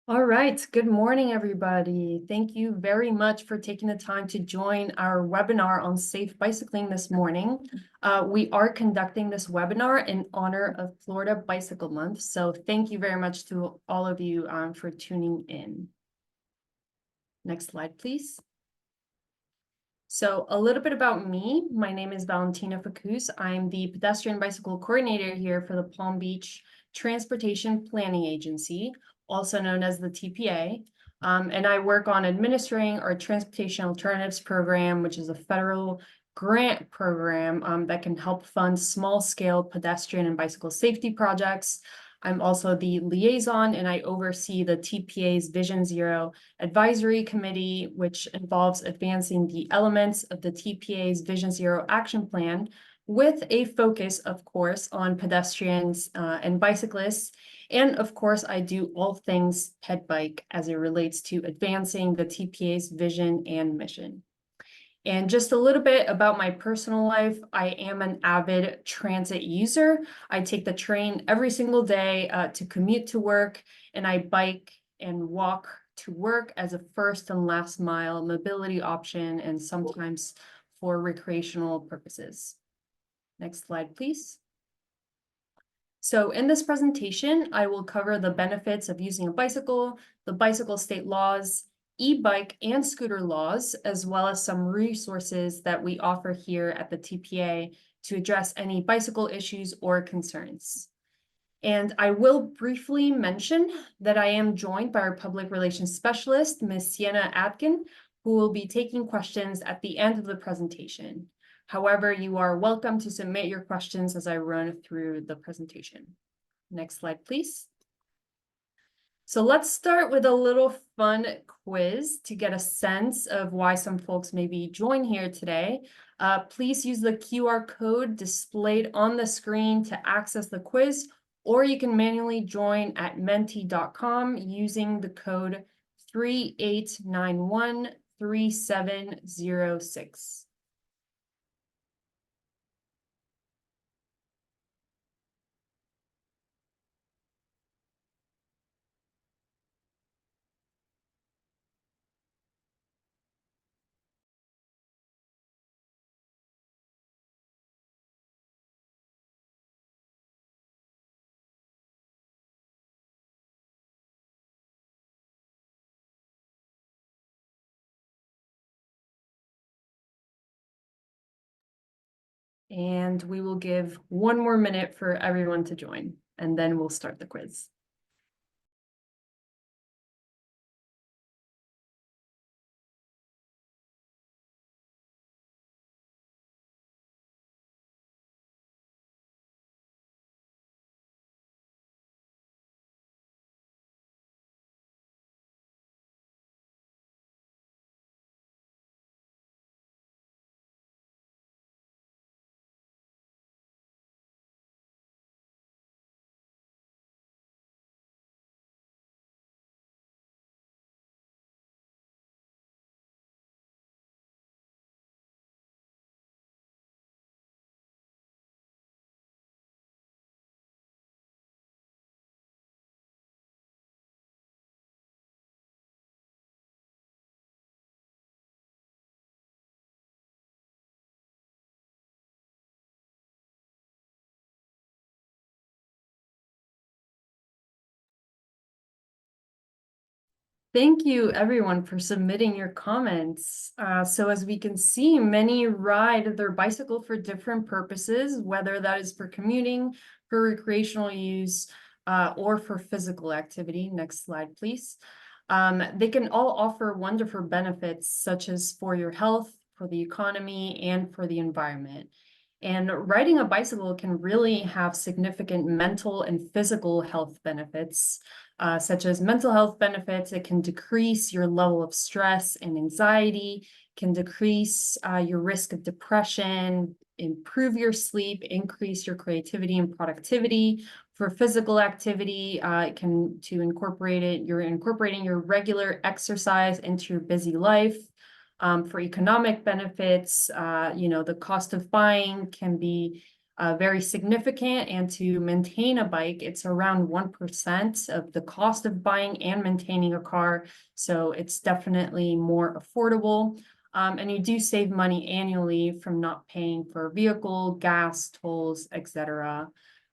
All right, good morning, everybody. Thank you very much for taking the time to join our webinar on safe bicycling this morning. We are conducting this webinar in honor of Florida Bicycle Month, so thank you very much to all of you for tuning in. Next slide, please. So a little bit about me. My name is Valentina Facus. I'm the pedestrian bicycle coordinator here for the Palm Beach Transportation Planning Agency, also known as the TPA. And I work on administering our Transportation Alternatives Program, which is a federal grant program that can help fund small-scale pedestrian and bicycle safety projects. I'm also the liaison, and I oversee the TPA's Vision Zero Advisory Committee, which involves advancing the elements of the TPA's Vision Zero Action Plan with a focus, of course, on pedestrians and bicyclists. And of course, I do all things ped bike as it relates to advancing the TPA's vision and mission. And just a little bit about my personal life. I am an avid transit user. I take the train every single day to commute to work, and I bike and walk to work as a first and last mile mobility option, and sometimes for recreational purposes. Next slide, please. So in this presentation, I will cover the benefits of using a bicycle, the bicycle state laws, e-bike and scooter laws, as well as some resources that we offer here at the TPA to address any bicycle issues or concerns. And I will briefly mention that I am joined by our public relations specialist, Ms. Sienna Atkin, who will be taking questions at the end of the presentation. However, you are welcome to submit your questions as I run through the presentation. Next slide, please. So let's start with a little fun quiz to get a sense of why some folks maybe join here today. Please use the QR code displayed on the screen to access the quiz, or you can manually join at menti.com using the code 38913706. And we will give 1 more minute for everyone to join, and then we'll start the quiz. Thank you, everyone, for submitting your comments. So as we can see, many ride their bicycle for different purposes, whether that is for commuting, for recreational use, or for physical activity. Next slide, please. They can all offer wonderful benefits, such as for your health, for the economy, and for the environment. And riding a bicycle can really have significant mental and physical health benefits, such as mental health benefits. It can decrease your level of stress and anxiety, can decrease your risk of depression, improve your sleep, increase your creativity and productivity. For physical activity, it can incorporate it. You're incorporating your regular exercise into your busy life. For economic benefits, the cost of buying can be very significant. And to maintain a bike, it's around 1% of the cost of buying and maintaining a car. So it's definitely more affordable. And you do save money annually from not paying for a vehicle, gas, tolls, etc.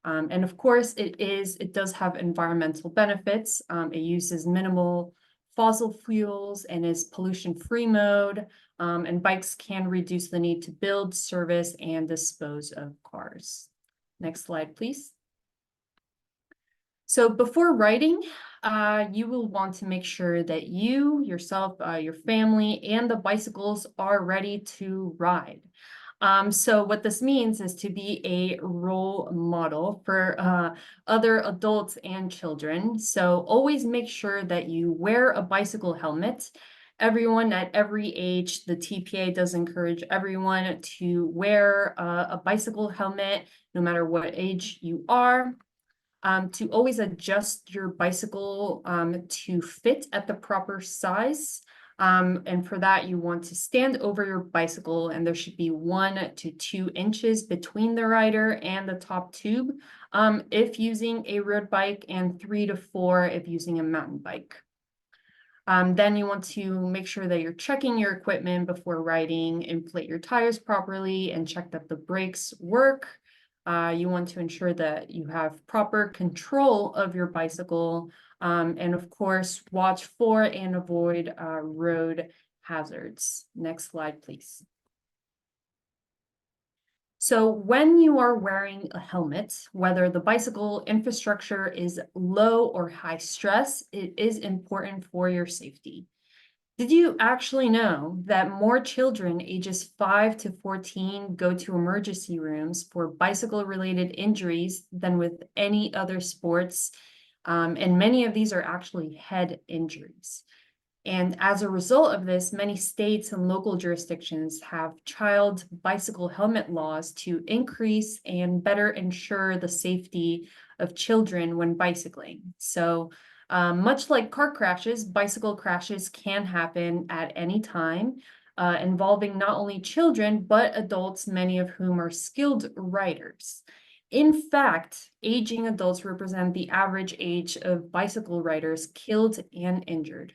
And of course, it does have environmental benefits. It uses minimal fossil fuels and is pollution-free mode. And bikes can reduce the need to build, service, and dispose of cars. Next slide, please. So before riding, you will want to make sure that you, yourself, your family, and the bicycles are ready to ride. So what this means is to be a role model for other adults and children. So always make sure that you wear a bicycle helmet. Everyone at every age, the TPA does encourage everyone to wear a bicycle helmet, no matter what age you are. To always adjust your bicycle to fit at the proper size. And for that, you want to stand over your bicycle, and there should be 1 to 2 inches between the rider and the top tube if using a road bike, and 3 to 4 if using a mountain bike. Then you want to make sure that you're checking your equipment before riding, inflate your tires properly, and check that the brakes work. You want to ensure that you have proper control of your bicycle, and of course, watch for and avoid road hazards. Next slide, please. So when you are wearing a helmet, whether the bicycle infrastructure is low or high stress, it is important for your safety. Did you actually know that more children ages 5 to 14 go to emergency rooms for bicycle-related injuries than with any other sports? And many of these are actually head injuries. And as a result of this, many states and local jurisdictions have child bicycle helmet laws to increase and better ensure the safety of children when bicycling. So much like car crashes, bicycle crashes can happen at any time, involving not only children, but adults, many of whom are skilled riders. In fact, aging adults represent the average age of bicycle riders killed and injured.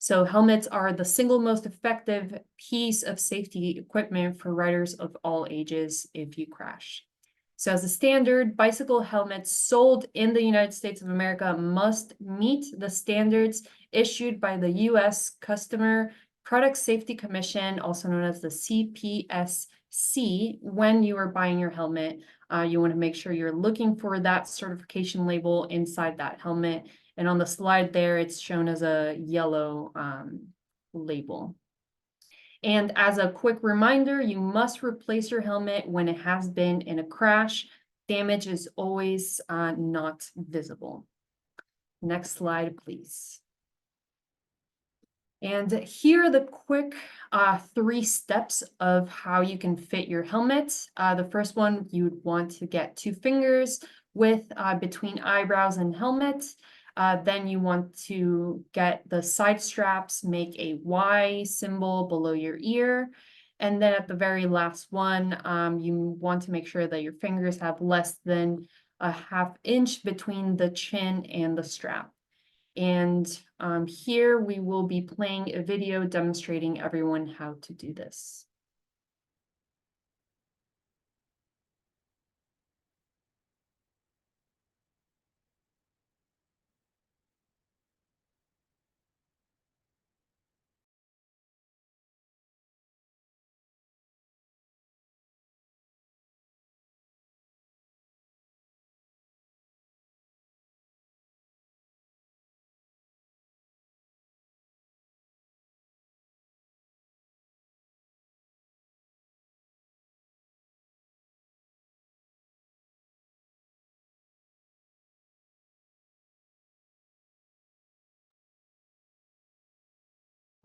So helmets are the single most effective piece of safety equipment for riders of all ages if you crash. So as a standard, bicycle helmets sold in the United States of America must meet the standards issued by the U.S. Customer Product Safety Commission, also known as the CPSC. When you are buying your helmet, you want to make sure you're looking for that certification label inside that helmet. And on the slide there, it's shown as a yellow label. And as a quick reminder, you must replace your helmet when it has been in a crash. Damage is always not visible. Next slide, please. And here are the quick 3 steps of how you can fit your helmet. The first one, you would want to get 2 fingers width between eyebrows and helmet. Then you want to get the side straps, make a Y symbol below your ear. And then at the very last one, you want to make sure that your fingers have less than a ½ inch between the chin and the strap. And here we will be playing a video demonstrating everyone how to do this.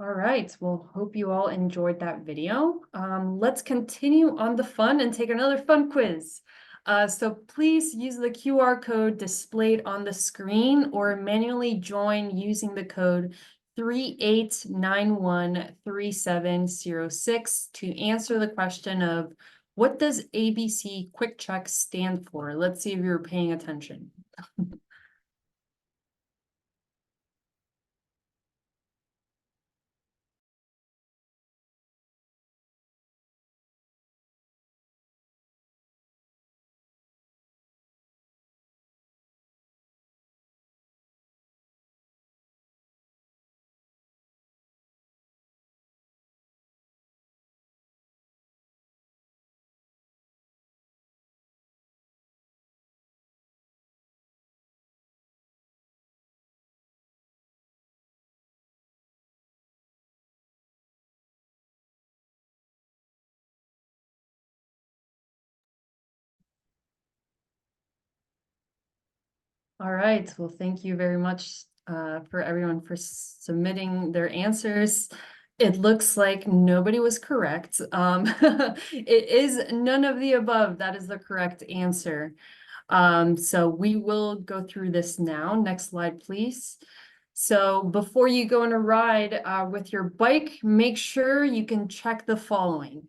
All right, well, hope you all enjoyed that video. Let's continue on the fun and take another fun quiz. So please use the QR code displayed on the screen or manually join using the code 38913706 to answer the question of What does ABC Quick Check stand for? Let's see if you're paying attention. All right, well, thank you very much for everyone for submitting their answers. It looks like nobody was correct. It is none of the above. That is the correct answer. So we will go through this now. Next slide, please. So before you go on a ride with your bike, make sure you can check the following.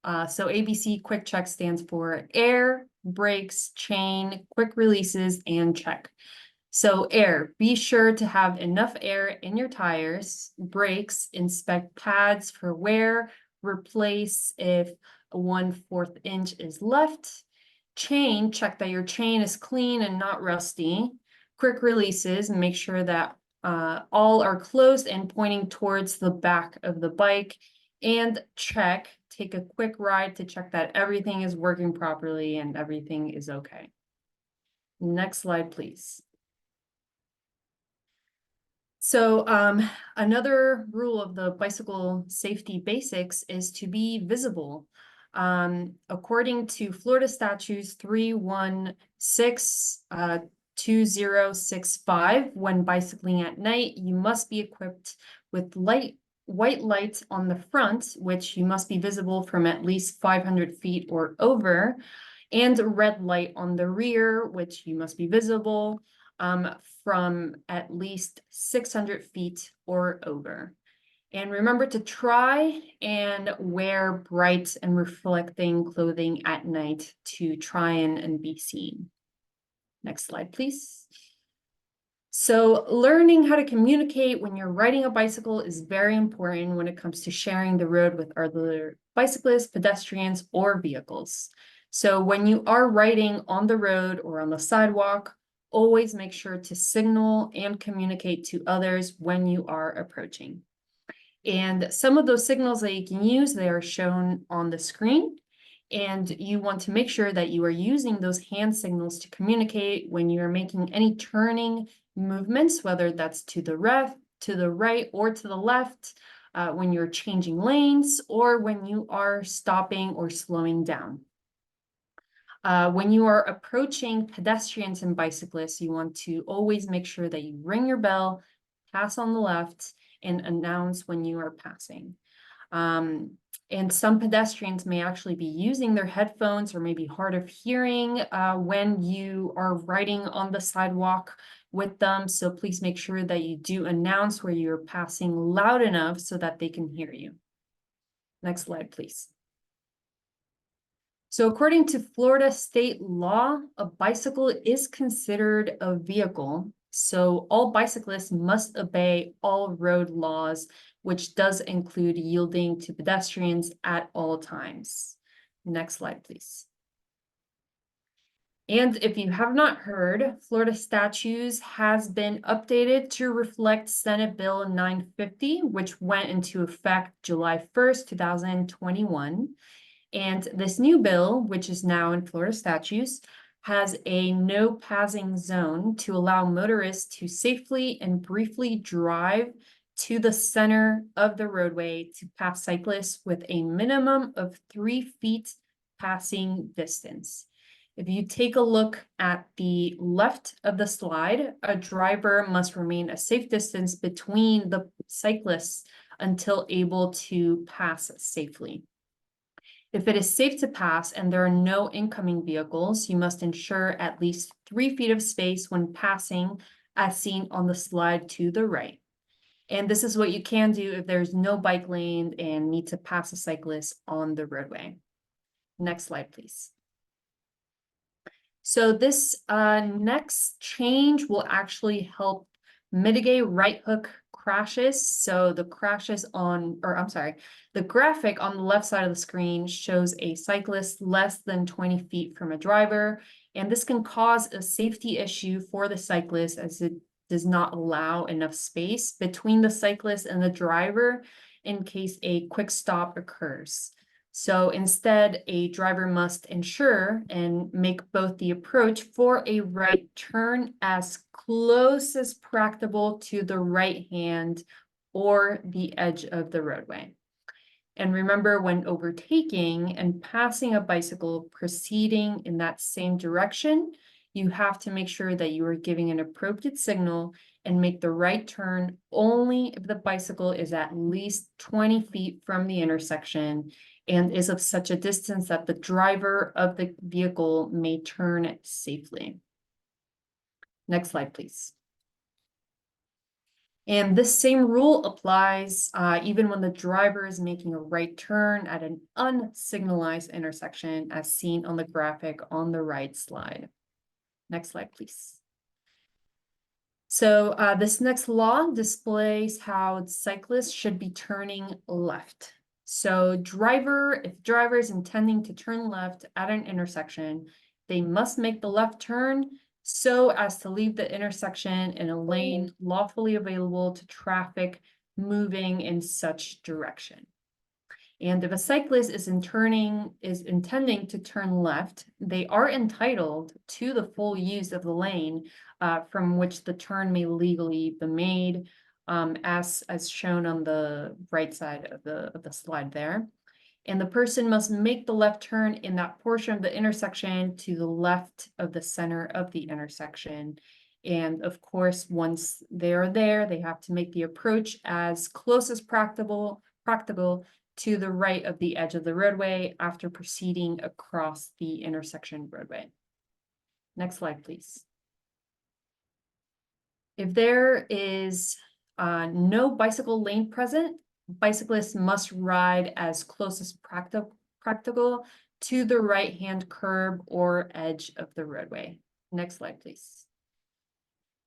So ABC Quick Check stands for air, brakes, chain, quick releases, and check. So air, be sure to have enough air in your tires. Brakes, inspect pads for wear, replace if a 1/4 inch is left. Chain, check that your chain is clean and not rusty. Quick releases, make sure that all are closed and pointing towards the back of the bike. And check, take a quick ride to check that everything is working properly and everything is okay. Next slide, please. So another rule of the bicycle safety basics is to be visible. According to Florida Statutes 316-2065, when bicycling at night, you must be equipped with white lights on the front, which you must be visible from at least 500 feet or over, and a red light on the rear, which you must be visible from at least 600 feet or over. And remember to try and wear bright and reflecting clothing at night to try and be seen. Next slide, please. So learning how to communicate when you're riding a bicycle is very important when it comes to sharing the road with other bicyclists, pedestrians, or vehicles. So when you are riding on the road or on the sidewalk, always make sure to signal and communicate to others when you are approaching. And some of those signals that you can use, they are shown on the screen. And you want to make sure that you are using those hand signals to communicate when you are making any turning movements, whether that's to the right, or to the left, when you're changing lanes, or when you are stopping or slowing down. When you are approaching pedestrians and bicyclists, you want to always make sure that you ring your bell, pass on the left, and announce when you are passing. And some pedestrians may actually be using their headphones or maybe hard of hearing when you are riding on the sidewalk with them. So please make sure that you do announce where you're passing loud enough so that they can hear you. Next slide, please. So according to Florida state law, a bicycle is considered a vehicle. So all bicyclists must obey all road laws, which does include yielding to pedestrians at all times. Next slide, please. And if you have not heard, Florida statutes has been updated to reflect Senate Bill 950, which went into effect July 1st, 2021. And this new bill, which is now in Florida statutes, has a no passing zone to allow motorists to safely and briefly drive to the center of the roadway to pass cyclists with a minimum of 3 feet passing distance. If you take a look at the left of the slide, a driver must remain a safe distance between the cyclists until able to pass safely. If it is safe to pass and there are no incoming vehicles, you must ensure at least 3 feet of space when passing, as seen on the slide to the right. And this is what you can do if there's no bike lane and need to pass a cyclist on the roadway. Next slide, please. So this next change will actually help mitigate right hook crashes. So the crashes on, or I'm sorry, the graphic on the left side of the screen shows a cyclist less than 20 feet from a driver, and this can cause a safety issue for the cyclist as it does not allow enough space between the cyclist and the driver in case a quick stop occurs. So instead, a driver must ensure and make both the approach for a right turn as close as practicable to the right hand or the edge of the roadway. And remember, when overtaking and passing a bicycle proceeding in that same direction, you have to make sure that you are giving an appropriate signal and make the right turn only if the bicycle is at least 20 feet from the intersection and is of such a distance that the driver of the vehicle may turn safely. Next slide, please. And this same rule applies even when the driver is making a right turn at an unsignalized intersection, as seen on the graphic on the right slide. Next slide, please. So this next law displays how cyclists should be turning left. So if driver is intending to turn left at an intersection, they must make the left turn so as to leave the intersection in a lane lawfully available to traffic moving in such direction. And if a cyclist is intending to turn left, they are entitled to the full use of the lane from which the turn may legally be made, as shown on the right side of the slide there. And the person must make the left turn in that portion of the intersection to the left of the center of the intersection. And of course, once they are there, they have to make the approach as close as practicable to the right of the edge of the roadway after proceeding across the intersection roadway. Next slide, please. If there is no bicycle lane present, bicyclists must ride as close as practical to the right-hand curb or edge of the roadway. Next slide, please.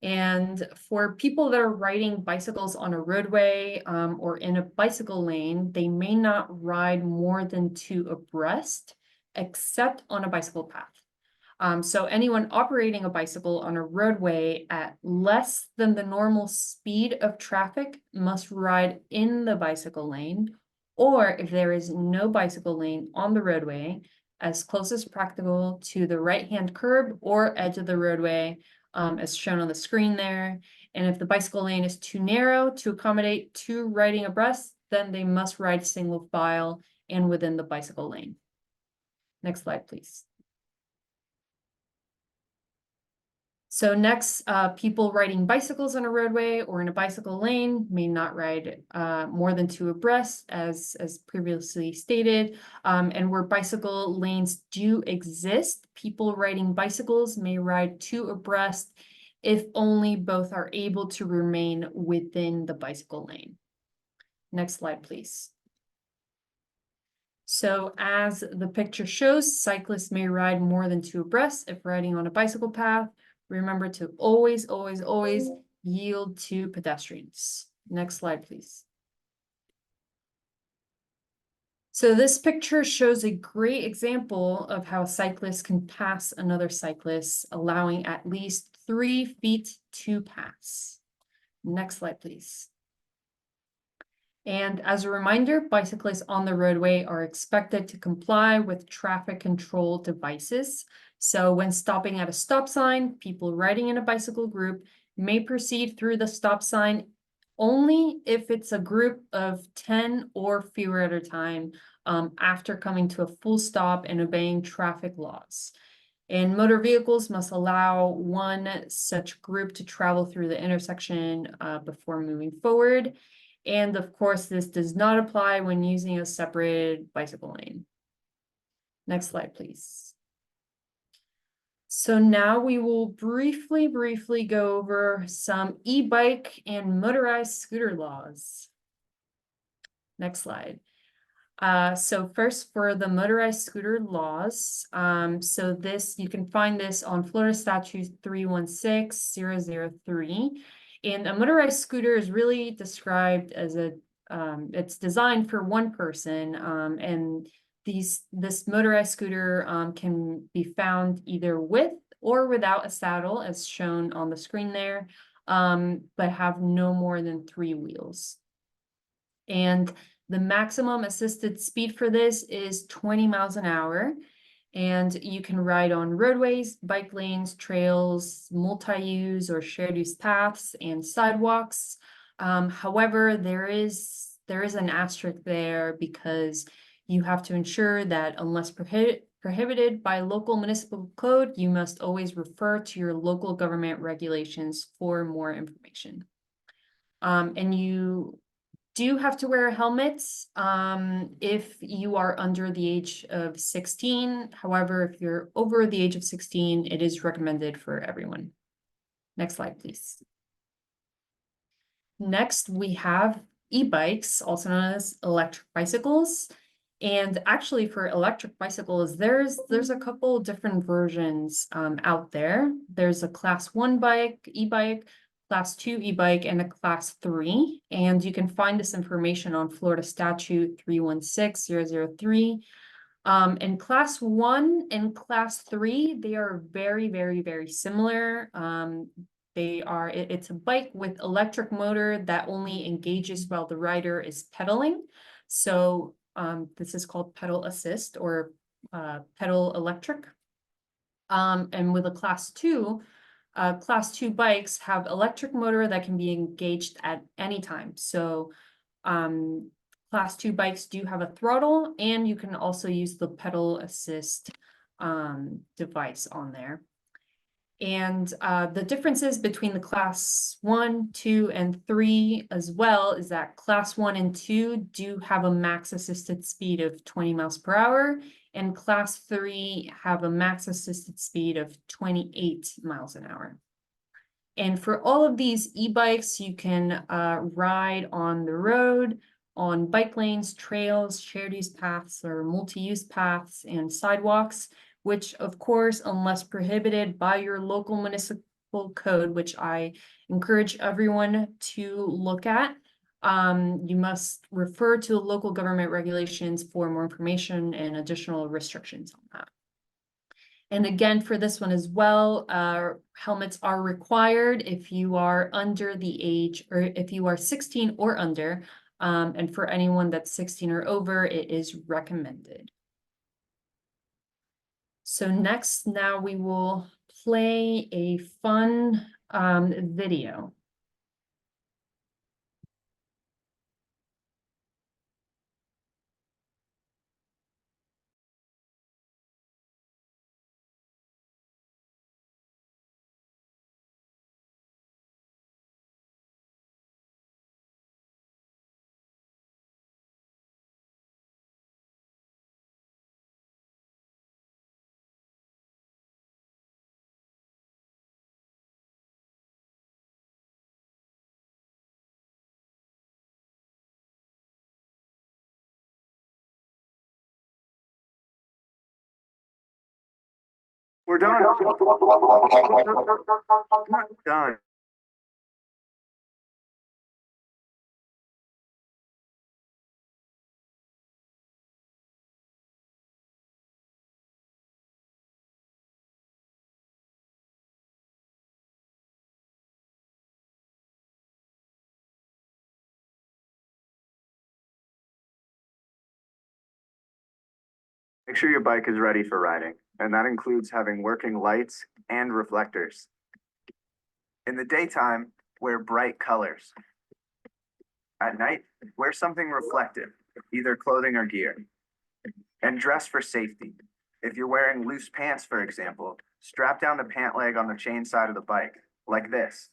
And for people that are riding bicycles on a roadway or in a bicycle lane, they may not ride more than 2 abreast, except on a bicycle path. So anyone operating a bicycle on a roadway at less than the normal speed of traffic must ride in the bicycle lane, or if there is no bicycle lane on the roadway, as close as practical to the right-hand curb or edge of the roadway, as shown on the screen there. And if the bicycle lane is too narrow to accommodate 2 riding abreast, then they must ride single file and within the bicycle lane. Next slide, please. So next, people riding bicycles on a roadway or in a bicycle lane may not ride more than 2 abreast, as previously stated. And where bicycle lanes do exist, people riding bicycles may ride 2 abreast if only both are able to remain within the bicycle lane. Next slide, please. So as the picture shows, cyclists may ride more than 2 abreast if riding on a bicycle path. Remember to always yield to pedestrians. Next slide, please. So this picture shows a great example of how cyclists can pass another cyclist, allowing at least 3 feet to pass. Next slide, please. And as a reminder, bicyclists on the roadway are expected to comply with traffic control devices. So when stopping at a stop sign, people riding in a bicycle group may proceed through the stop sign only if it's a group of 10 or fewer at a time after coming to a full stop and obeying traffic laws. And motor vehicles must allow one such group to travel through the intersection before moving forward. And of course, this does not apply when using a separated bicycle lane. Next slide, please. So now we will briefly go over some e-bike and motorized scooter laws. Next slide. So first for the motorized scooter laws, so this, you can find this on Florida Statute 316003. And a motorized scooter is really described as it's designed for one person, and this motorized scooter can be found either with or without a saddle, as shown on the screen there, but have no more than 3 wheels. And the maximum assisted speed for this is 20 miles an hour. And you can ride on roadways, bike lanes, trails, multi-use or shared use paths, and sidewalks. However, there is an asterisk there, because you have to ensure that unless prohibited by local municipal code, you must always refer to your local government regulations for more information. And you do have to wear a helmet if you are under the age of 16. However, if you're over the age of 16, it is recommended for everyone. Next slide, please. Next, we have e-bikes, also known as electric bicycles. And actually, for electric bicycles, there's a couple different versions out there. There's a class 1 bike, e-bike, class 2 e-bike, and a class 3. And you can find this information on Florida Statute 316003. And class 1 and class 3, they are very, very, very similar. It's a bike with electric motor that only engages while the rider is pedaling. So this is called pedal assist, or pedal electric. And with a class 2 bikes have electric motor that can be engaged at any time. So class 2 bikes do have a throttle, and you can also use the pedal assist device on there. And the differences between the class 1, 2, and 3 as well is that class 1 and 2 do have a max assisted speed of 20 miles per hour, and class 3 have a max assisted speed of 28 miles an hour. And for all of these e-bikes, you can ride on the road, on bike lanes, trails, shared use paths, or multi-use paths and sidewalks, which of course, unless prohibited by your local municipal code, which I encourage everyone to look at, you must refer to the local government regulations for more information and additional restrictions on that. And again, for this one as well, helmets are required if you are under the age, or if you are 16 or under. And for anyone that's 16 or over, it is recommended. So next, now we will play a fun video. We're done. Done. Make sure your bike is ready for riding, and that includes having working lights and reflectors. In the daytime, wear bright colors. At night, wear something reflective, either clothing or gear. And dress for safety. If you're wearing loose pants, for example, strap down the pant leg on the chain side of the bike, like this,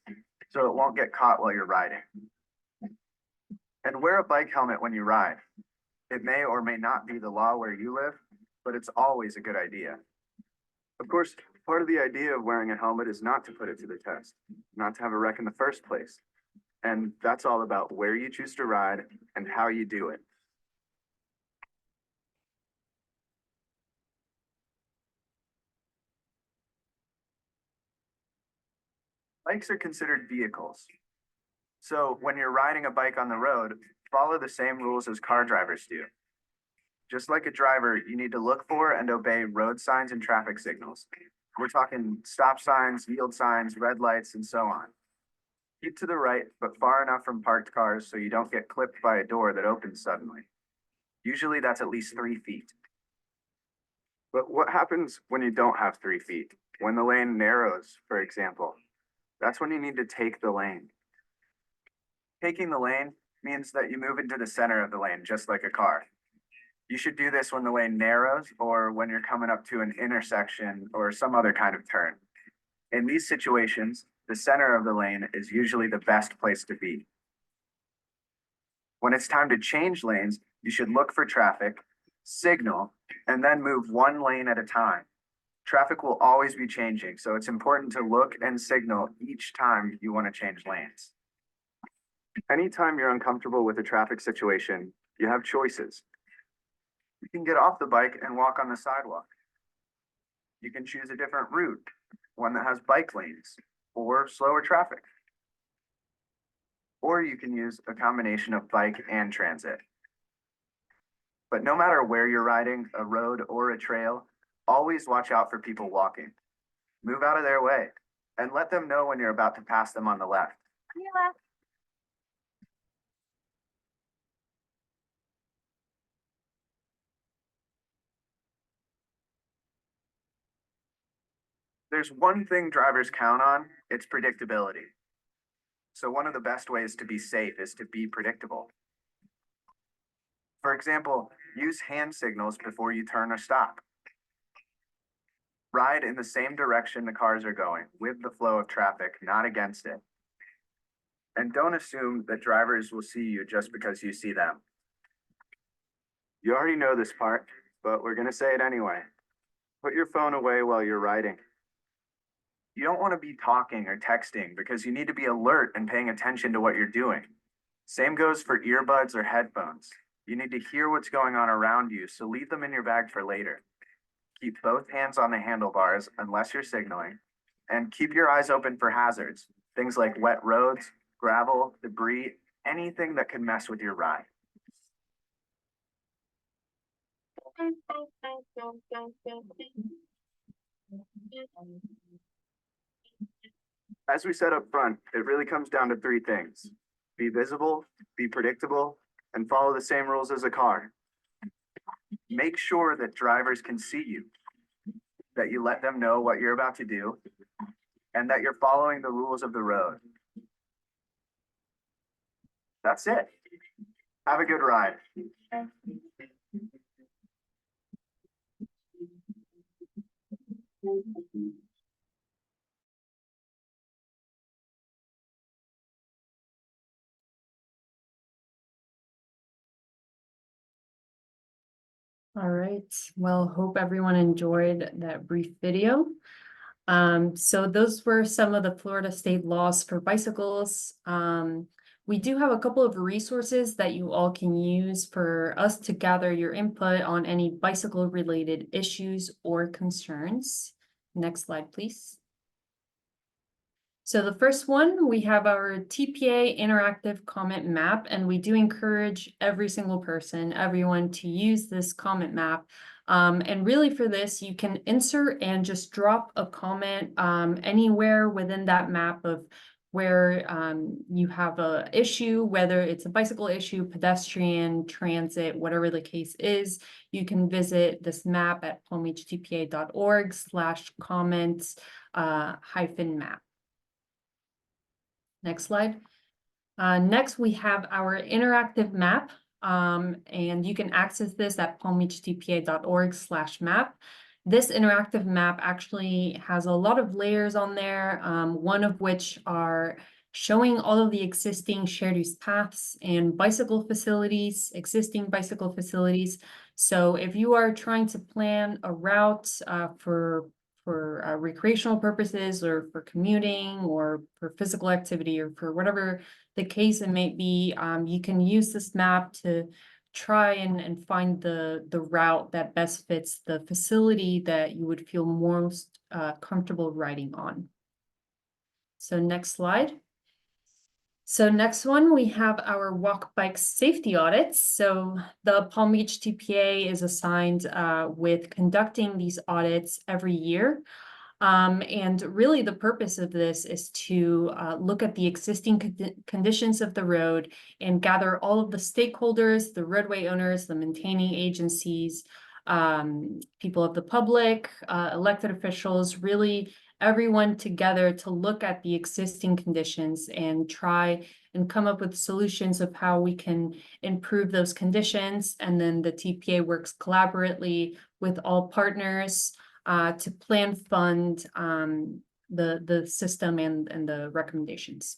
so it won't get caught while you're riding. And wear a bike helmet when you ride. It may or may not be the law where you live, but it's always a good idea. Of course, part of the idea of wearing a helmet is not to put it to the test, not to have a wreck in the first place. And that's all about where you choose to ride and how you do it. Bikes are considered vehicles. So when you're riding a bike on the road, follow the same rules as car drivers do. Just like a driver, you need to look for and obey road signs and traffic signals. We're talking stop signs, yield signs, red lights, and so on. Keep to the right, but far enough from parked cars so you don't get clipped by a door that opens suddenly. Usually that's at least 3 feet. But what happens when you don't have 3 feet? When the lane narrows, for example, that's when you need to take the lane. Taking the lane means that you move into the center of the lane, just like a car. You should do this when the lane narrows or when you're coming up to an intersection or some other kind of turn. In these situations, the center of the lane is usually the best place to be. When it's time to change lanes, you should look for traffic, signal, and then move one lane at a time. Traffic will always be changing, so it's important to look and signal each time you want to change lanes. Anytime you're uncomfortable with a traffic situation, you have choices. You can get off the bike and walk on the sidewalk. You can choose a different route, one that has bike lanes or slower traffic. Or you can use a combination of bike and transit. But no matter where you're riding, a road or a trail, always watch out for people walking. Move out of their way and let them know when you're about to pass them on the left. On your left. There's one thing drivers count on, it's predictability. So one of the best ways to be safe is to be predictable. For example, use hand signals before you turn or stop. Ride in the same direction the cars are going, with the flow of traffic, not against it. And don't assume that drivers will see you just because you see them. You already know this part, but we're gonna say it anyway. Put your phone away while you're riding. You don't want to be talking or texting because you need to be alert and paying attention to what you're doing. Same goes for earbuds or headphones. You need to hear what's going on around you, so leave them in your bag for later. Keep both hands on the handlebars unless you're signaling, and keep your eyes open for hazards, things like wet roads, gravel, debris, anything that can mess with your ride. As we said up front, it really comes down to 3 things. Be visible, be predictable, and follow the same rules as a car. Make sure that drivers can see you, that you let them know what you're about to do, and that you're following the rules of the road. That's it. Have a good ride. All right, well, hope everyone enjoyed that brief video. So those were some of the Florida state laws for bicycles. We do have a couple of resources that you all can use for us to gather your input on any bicycle related issues or concerns. Next slide, please. So the first one, we have our TPA interactive comment map, and we do encourage every single person, everyone to use this comment map. And really for this, you can insert and just drop a comment anywhere within that map of where you have a issue, whether it's a bicycle issue, pedestrian, transit, whatever the case is. You can visit this map at palmbeachtpa.org/comments-map. Next slide. Next, we have our interactive map, and you can access this at palmbeachtpa.org/map. This interactive map actually has a lot of layers on there, one of which are showing all of the existing shared use paths and bicycle facilities, existing bicycle facilities. So if you are trying to plan a route for recreational purposes or for commuting or for physical activity or for whatever the case it may be, you can use this map to try and find the route that best fits the facility that you would feel most comfortable riding on. So next slide. So next one, we have our walk bike safety audits. So the Palm Beach TPA is assigned with conducting these audits every year. And really the purpose of this is to look at the existing conditions of the road and gather all of the stakeholders, the roadway owners, the maintaining agencies, people of the public, elected officials, really everyone together to look at the existing conditions and try and come up with solutions of how we can improve those conditions. And then the TPA works collaboratively with all partners to plan, fund the system and the recommendations.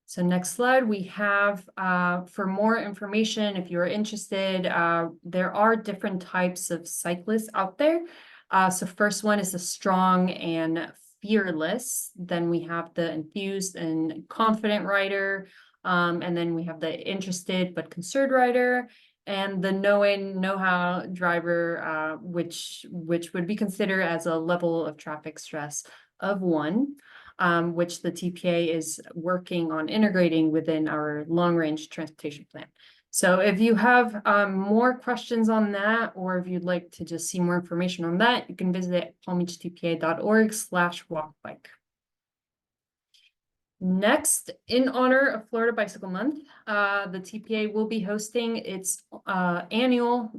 So next slide, we have for more information, if you're interested, there are different types of cyclists out there. So first one is the strong and fearless. Then we have the enthused and confident rider. And then we have the interested but concerned rider. And the know-how driver, which would be considered as a level of traffic stress of 1. Which the TPA is working on integrating within our long-range transportation plan. So if you have more questions on that, or if you'd like to just see more information on that, you can visit palmbeachtpa.org/walkbike. Next, in honor of Florida Bicycle Month, the TPA will be hosting its annual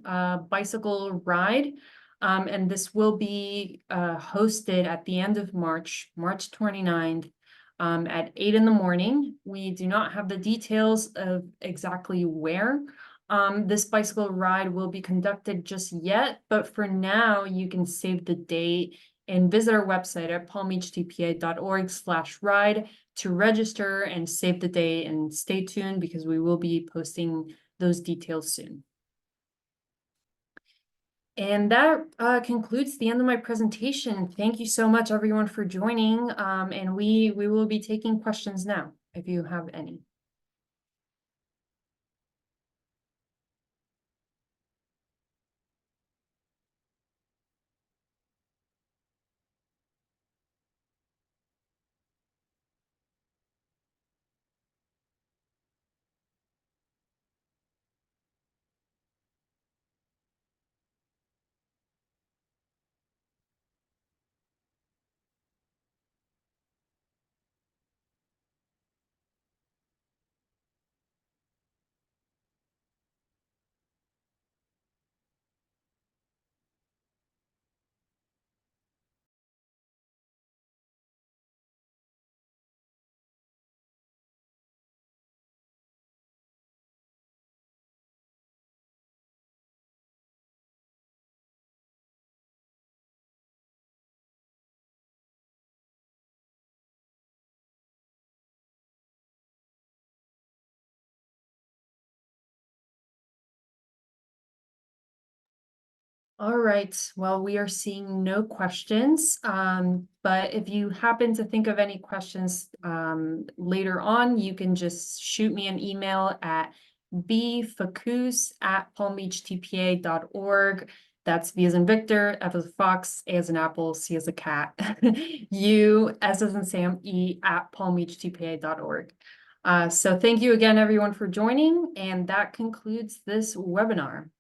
bicycle ride. And this will be hosted at the end of March 29th, at 8 in the morning. We do not have the details of exactly where this bicycle ride will be conducted just yet, but for now, you can save the date and visit our website at palmbeachtpa.org/ride to register and save the date, and stay tuned because we will be posting those details soon. And that concludes the end of my presentation. Thank you so much, everyone, for joining. And we will be taking questions now, if you have any. All right, well, we are seeing no questions, but if you happen to think of any questions later on, you can just shoot me an email at bfacus@palmbeachtpa.org. That's V as in Victor, F as a fox, A as an apple, C as a cat, U, S as in Sam, E @palmbeachtpa.org. So thank you again, everyone, for joining, and that concludes this webinar.